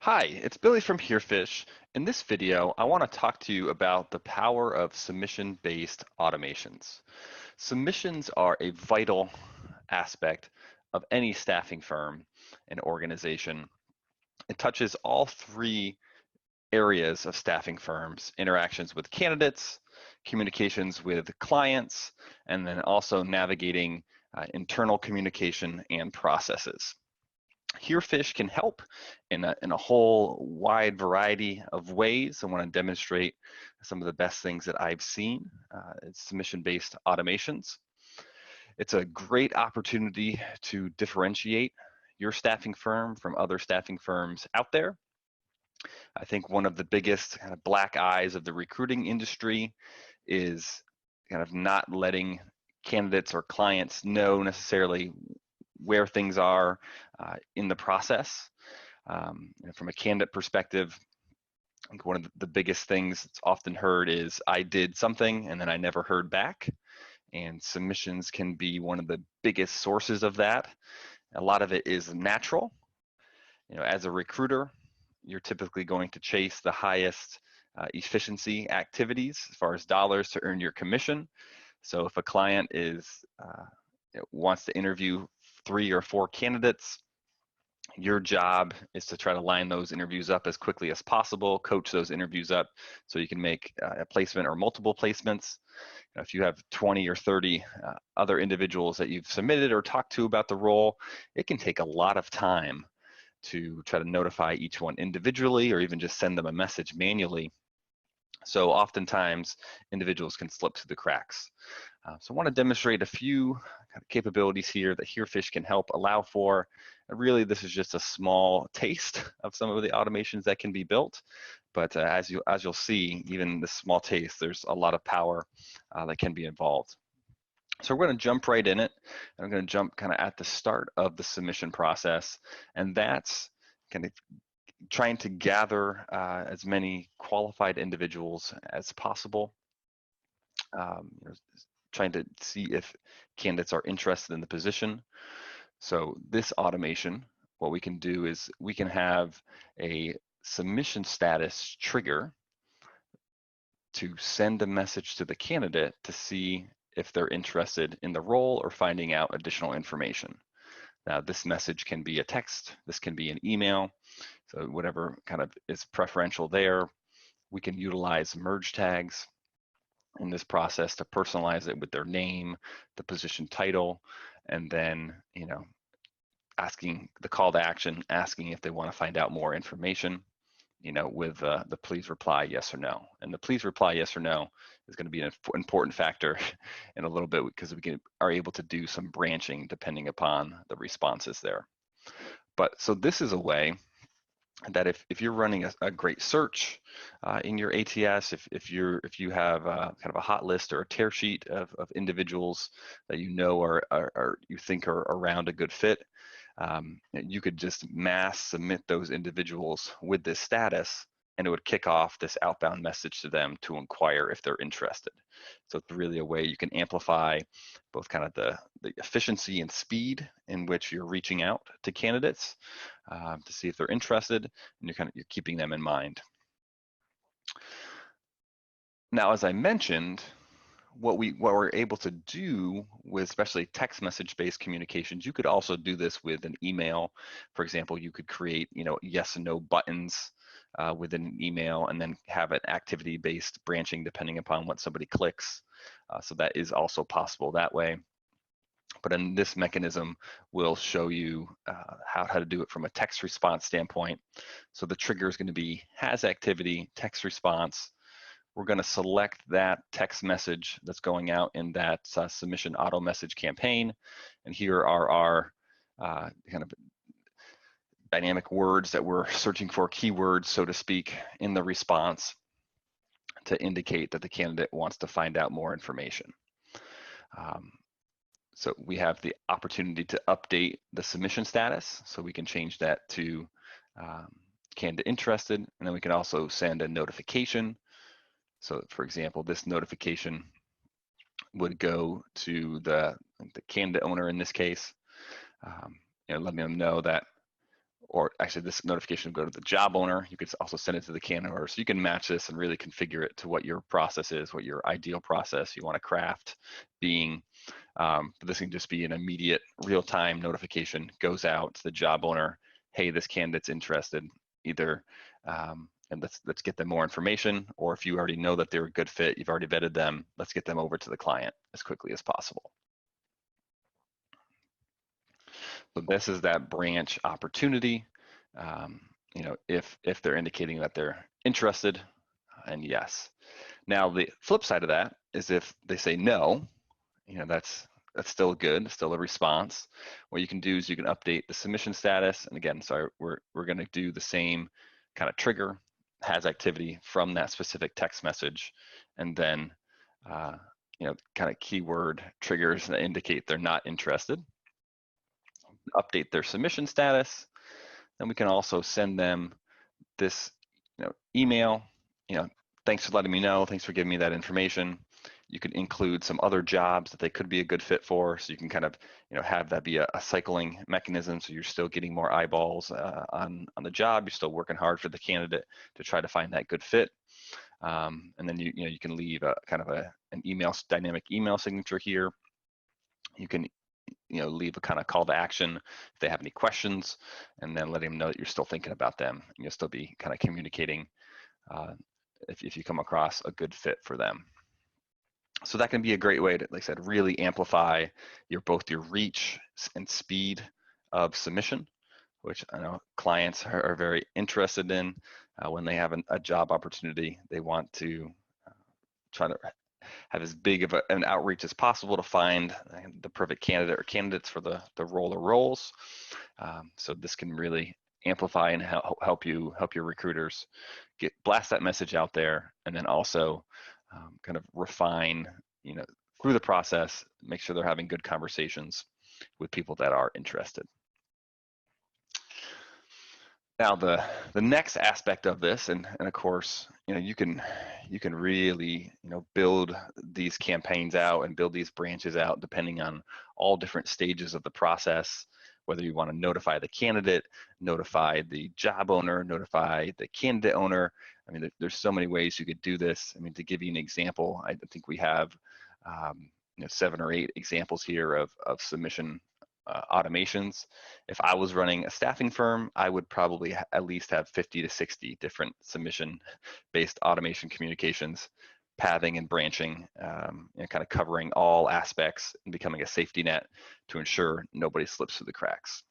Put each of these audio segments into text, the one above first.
Hi, it's Billy from Herefish. In this video, I want to talk to you about the power of submission-based automations. Submissions are a vital aspect of any staffing firm and organization. It touches all three areas of staffing firms: interactions with candidates, communications with clients, and then also navigating internal communication and processes. Herefish can help in a whole wide variety of ways. I want to demonstrate some of the best things that I've seen in submission-based automations. It's a great opportunity to differentiate your staffing firm from other staffing firms out there. I think one of the biggest kind of black eyes of the recruiting industry is kind of not letting candidates or clients know necessarily where things are in the process. From a candidate perspective, I think one of the biggest things that's often heard is I did something and then I never heard back. And submissions can be one of the biggest sources of that. A lot of it is natural. As a recruiter, you're typically going to chase the highest efficiency activities as far as dollars to earn your commission. So if a client wants to interview 3 or 4 candidates, your job is to try to line those interviews up as quickly as possible, coach those interviews up so you can make a placement or multiple placements. If you have 20 or 30 other individuals that you've submitted or talked to about the role, it can take a lot of time to try to notify each one individually or even just send them a message manually. So oftentimes individuals can slip through the cracks. So I want to demonstrate a few kind of capabilities here that Herefish can help allow for. And really, this is just a small taste of some of the automations that can be built. But as you'll see, even this small taste, there's a lot of power that can be involved. So we're going to jump right in it. And I'm going to jump kind of at the start of the submission process, and that's kind of trying to gather as many qualified individuals as possible. Trying to see if candidates are interested in the position. So this automation, what we can do is we can have a submission status trigger to send a message to the candidate to see if they're interested in the role or finding out additional information. Now, this message can be a text, this can be an email, so whatever kind of is preferential there. We can utilize merge tags in this process to personalize it with their name, the position title, and then asking the call to action, asking if they want to find out more information, with the please reply yes or no. And the please reply yes or no is going to be an important factor in a little bit because we are able to do some branching depending upon the responses there. But so this is a way that if you're running a great search in your ATS, if you have kind of a hot list or a tear sheet of individuals that are you think are around a good fit, you could just mass submit those individuals with this status, and it would kick off this outbound message to them to inquire if they're interested. So it's really a way you can amplify both kind of the efficiency and speed in which you're reaching out to candidates to see if they're interested, and you're keeping them in mind. Now, as I mentioned, what we're able to do with especially text message based communications, you could also do this with an email. For example, you could create yes and no buttons within an email and then have an activity based branching depending upon what somebody clicks. So that is also possible that way. But in this mechanism, we'll show you how to do it from a text response standpoint. So the trigger is going to be has activity, text response. We're going to select that text message that's going out in that submission auto message campaign. And here are our kind of dynamic words that we're searching for, keywords, so to speak, in the response to indicate that the candidate wants to find out more information. So we have the opportunity to update the submission status. So we can change that to candidate interested, and then we can also send a notification. So for example, this notification would go to the candidate owner in this case, letting them know that or actually this notification will go to the job owner. You could also send it to the candidate owner. So you can match this and really configure it to what your process is, what your ideal process you want to craft being. But this can just be an immediate real-time notification goes out to the job owner. Hey, this candidate's interested. Either and let's get them more information, or if you already know that they're a good fit, you've already vetted them, let's get them over to the client as quickly as possible. So this is that branch opportunity. You know, if they're indicating that they're interested, and yes. Now the flip side of that is if they say no, you know, that's still good, still a response. What you can do is you can update the submission status, and again, so we're going to do the same kind of trigger, has activity from that specific text message, and then you know, kind of keyword triggers that indicate they're not interested. Update their submission status. Then we can also send them this, you know, email. You know, thanks for letting me know. Thanks for giving me that information. You could include some other jobs that they could be a good fit for, so you can kind of, you know, have that be a cycling mechanism. So you're still getting more eyeballs on the job. You're still working hard for the candidate to try to find that good fit. And then you know, you can leave a kind of an email, dynamic email signature here. You can, you know, leave a kind of call to action if they have any questions, and then let them know that you're still thinking about them, and you'll still be kind of communicating if you come across a good fit for them. So that can be a great way to, like I said, really amplify both your reach and speed of submission, which I know clients are very interested in. When they have a job opportunity, they want to try to have as big of an outreach as possible to find the perfect candidate or candidates for the role or roles. So this can really amplify and help your recruiters blast that message out there, and then also kind of refine, you know, through the process, make sure they're having good conversations with people that are interested. Now the next aspect of this, and of course, you know, you can really, you know, build these campaigns out and build these branches out depending on all different stages of the process, whether you want to notify the candidate, notify the job owner, notify the candidate owner. I mean, there's so many ways you could do this. I mean, to give you an example, I think we have you know, 7 or 8 examples here of submission automations. If I was running a staffing firm, I would probably at least have 50 to 60 different submission-based automation communications, pathing and branching, and kind of covering all aspects and becoming a safety net to ensure nobody slips through the cracks.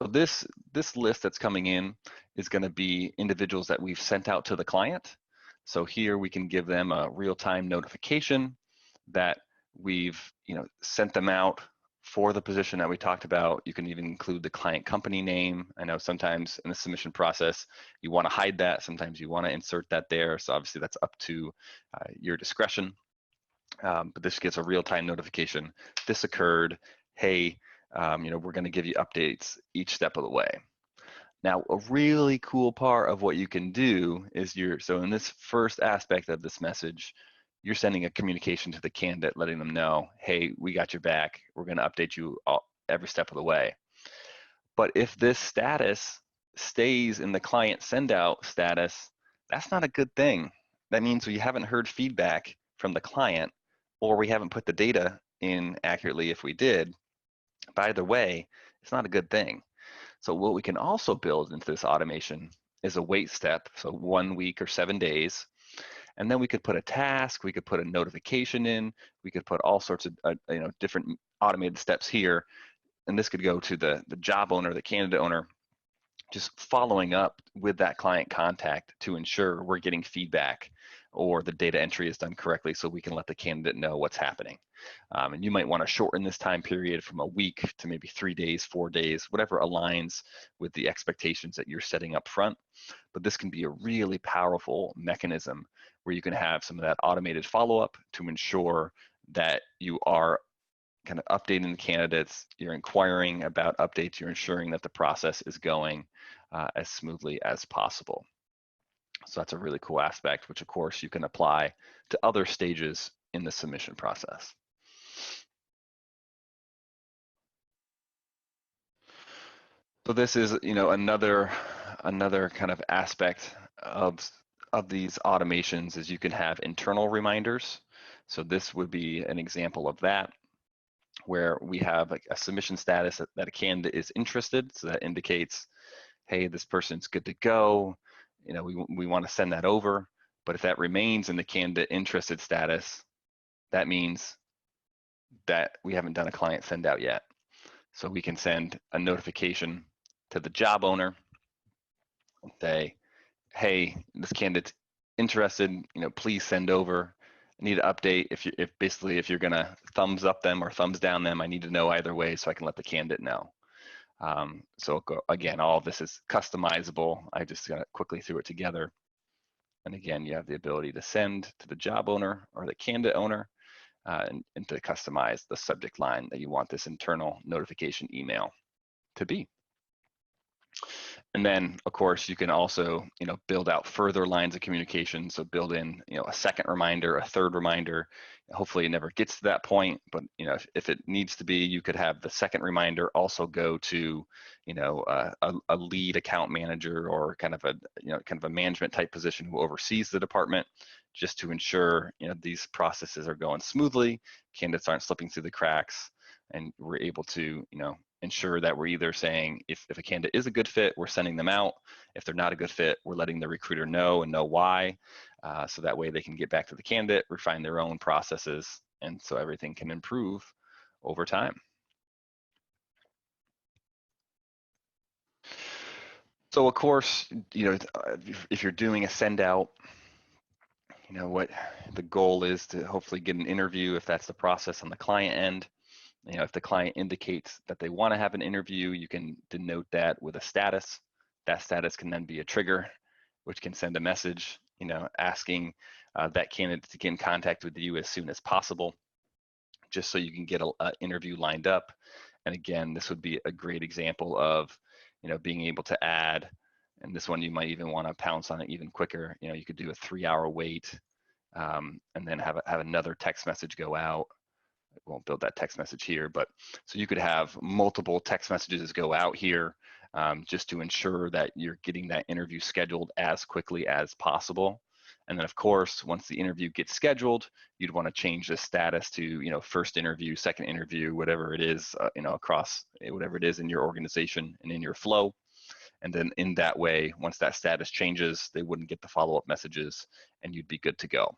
So this list that's coming in is going to be individuals that we've sent out to the client. So here we can give them a real-time notification that we've, you know, sent them out for the position that we talked about. You can even include the client company name. I know sometimes in the submission process, you want to hide that. Sometimes you want to insert that there. So obviously that's up to your discretion. But this gets a real-time notification. This occurred. Hey, you know, we're going to give you updates each step of the way. Now, a really cool part of what you can do is so in this first aspect of this message, you're sending a communication to the candidate, letting them know, hey, we got your back. We're going to update you every step of the way. But if this status stays in the client sendout status, that's not a good thing. That means we haven't heard feedback from the client, or we haven't put the data in accurately if we did. But either way, it's not a good thing. So what we can also build into this automation is a wait step, so 1 week or 7 days. And then we could put a task, we could put a notification in, we could put all sorts of you know, different automated steps here. And this could go to the job owner, the candidate owner, just following up with that client contact to ensure we're getting feedback or the data entry is done correctly, so we can let the candidate know what's happening. And you might want to shorten this time period from a week to maybe 3 days, 4 days, whatever aligns with the expectations that you're setting up front. But this can be a really powerful mechanism where you can have some of that automated follow-up to ensure that you are kind of updating the candidates, you're inquiring about updates, you're ensuring that the process is going as smoothly as possible. So that's a really cool aspect, which of course you can apply to other stages in the submission process. So this is, another kind of aspect of these automations is you can have internal reminders. So this would be an example of that, where we have like a submission status that a candidate is interested. So that indicates, hey, this person's good to go. We want to send that over. But if that remains in the candidate interested status, that means that we haven't done a client send out yet. So we can send a notification to the job owner and say, hey, this candidate's interested, please send over. I need an update. If you're gonna thumbs up them or thumbs down them, I need to know either way so I can let the candidate know. So again, all of this is customizable. I just quickly threw it together. And again, you have the ability to send to the job owner or the candidate owner, and to customize the subject line that you want this internal notification email to be. And then, of course, you can also, build out further lines of communication. So build in, a second reminder, a third reminder. Hopefully it never gets to that point, but, if it needs to be, you could have the second reminder also go to, a lead account manager or kind of a management type position who oversees the department, just to ensure, these processes are going smoothly, candidates aren't slipping through the cracks, and we're able to, ensure that we're either saying if a candidate is a good fit, we're sending them out. If they're not a good fit, we're letting the recruiter know and know why. So that way they can get back to the candidate, refine their own processes, and so everything can improve over time. So of course, if you're doing a send out, what the goal is to hopefully get an interview if that's the process on the client end. If the client indicates that they want to have an interview, you can denote that with a status. That status can then be a trigger, which can send a message, asking that candidate to get in contact with you as soon as possible, just so you can get an interview lined up. And again, this would be a great example of, being able to add, and this one you might even want to pounce on it even quicker. You could do a 3-hour wait, and then have another text message go out. I won't build that text message here, but so you could have multiple text messages go out here, just to ensure that you're getting that interview scheduled as quickly as possible. And then of course, once the interview gets scheduled, you'd want to change the status to, first interview, second interview, whatever it is, across whatever it is in your organization and in your flow. And then in that way, once that status changes, they wouldn't get the follow-up messages and you'd be good to go.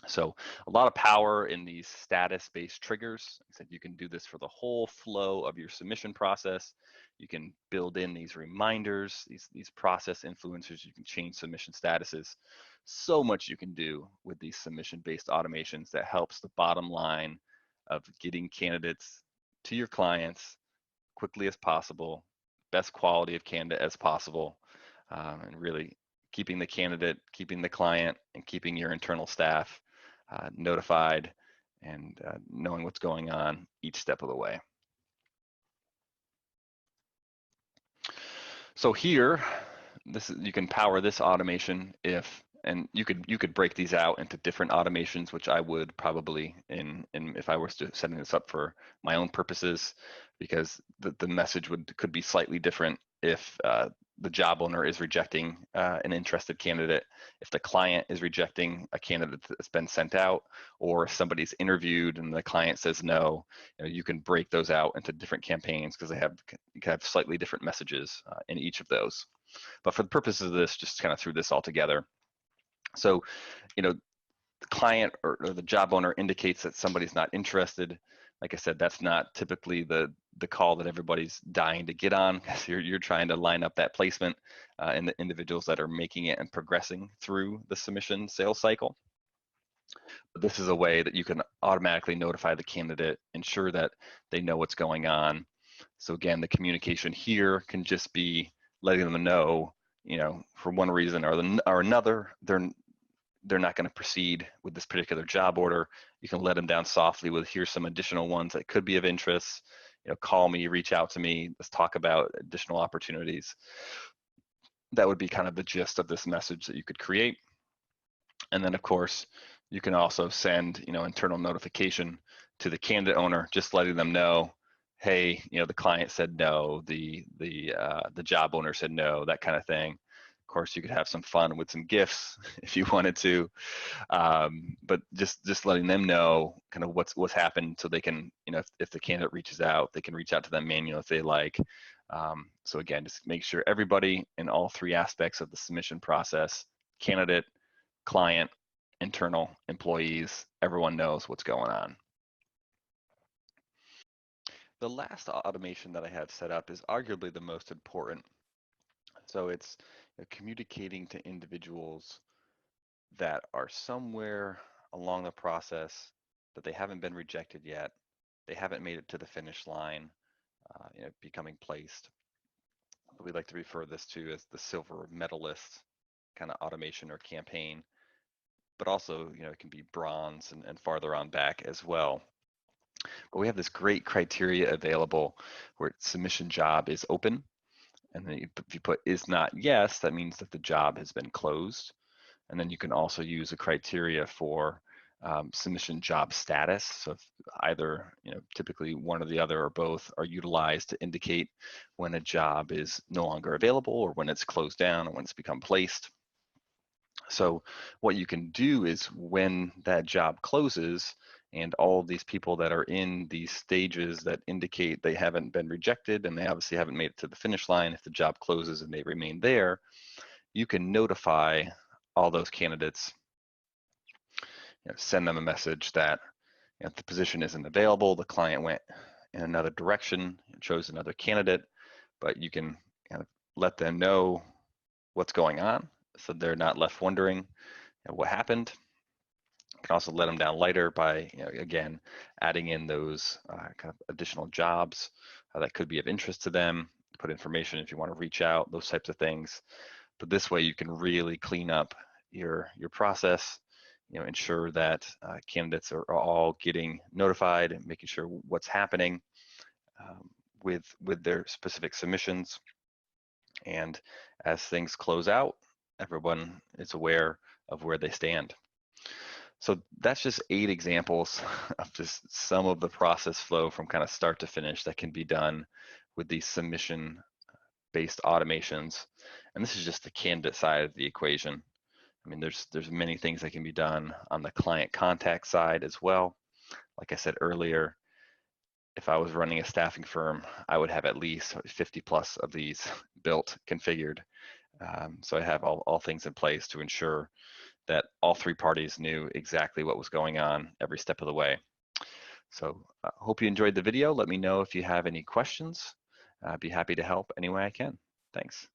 So a lot of power in these status-based triggers. I said you can do this for the whole flow of your submission process. You can build in these reminders, these process influencers. You can change submission statuses. So much you can do with these submission-based automations that helps the bottom line of getting candidates to your clients quickly as possible, best quality of candidate as possible, and really keeping the candidate, keeping the client, and keeping your internal staff notified and knowing what's going on each step of the way. So here, you can power this automation and you could break these out into different automations, which I would probably if I was to setting this up for my own purposes, because the message could be slightly different if the job owner is rejecting an interested candidate, if the client is rejecting a candidate that's been sent out, or if somebody's interviewed and the client says no. You can break those out into different campaigns because you can have slightly different messages in each of those. But for the purposes of this, just kind of threw this all together. So, the client or the job owner indicates that somebody's not interested. Like I said, that's not typically the call that everybody's dying to get on, because you're trying to line up that placement in the individuals that are making it and progressing through the submission sales cycle. But this is a way that you can automatically notify the candidate, ensure that they know what's going on. So again, the communication here can just be letting them know, for one reason or another, they're not going to proceed with this particular job order. You can let them down softly with, here's some additional ones that could be of interest. Call me, reach out to me, let's talk about additional opportunities. That would be kind of the gist of this message that you could create. And then of course, you can also send, internal notification to the candidate owner, just letting them know, hey, the client said no, the job owner said no, that kind of thing. Of course, you could have some fun with some gifts if you wanted to, but just letting them know kind of what's happened, so they can, if the candidate reaches out, they can reach out to them manually if they like. So again, just make sure everybody in all three aspects of the submission process, candidate, client, internal employees, everyone knows what's going on. The last automation that I have set up is arguably the most important. So it's communicating to individuals that are somewhere along the process, that they haven't been rejected yet, they haven't made it to the finish line, becoming placed. We like to refer this to as the silver medalist kind of automation or campaign, but also, it can be bronze and farther on back as well. But we have this great criteria available where submission job is open. And then if you put is not yes, that means that the job has been closed. And then you can also use a criteria for submission job status. So if either, typically one or the other or both are utilized to indicate when a job is no longer available, or when it's closed down, or when it's become placed. So what you can do is, when that job closes and all of these people that are in these stages that indicate they haven't been rejected and they obviously haven't made it to the finish line, if the job closes and they remain there, you can notify all those candidates, send them a message that the position isn't available, the client went in another direction, chose another candidate, but you can kind of let them know what's going on, so they're not left wondering what happened. You can also let them down lighter by, again, adding in those kind of additional jobs that could be of interest to them, put information if you want to reach out, those types of things. But this way you can really clean up your process, ensure that candidates are all getting notified and making sure what's happening with their specific submissions. And as things close out, everyone is aware of where they stand. So that's just 8 examples of just some of the process flow from kind of start to finish that can be done with these submission-based automations. And this is just the candidate side of the equation. I mean, there's many things that can be done on the client contact side as well. Like I said earlier, if I was running a staffing firm, I would have at least 50 plus of these built, configured. So I have all things in place to ensure that all 3 parties knew exactly what was going on every step of the way. So I hope you enjoyed the video. Let me know if you have any questions. I'd be happy to help any way I can. Thanks.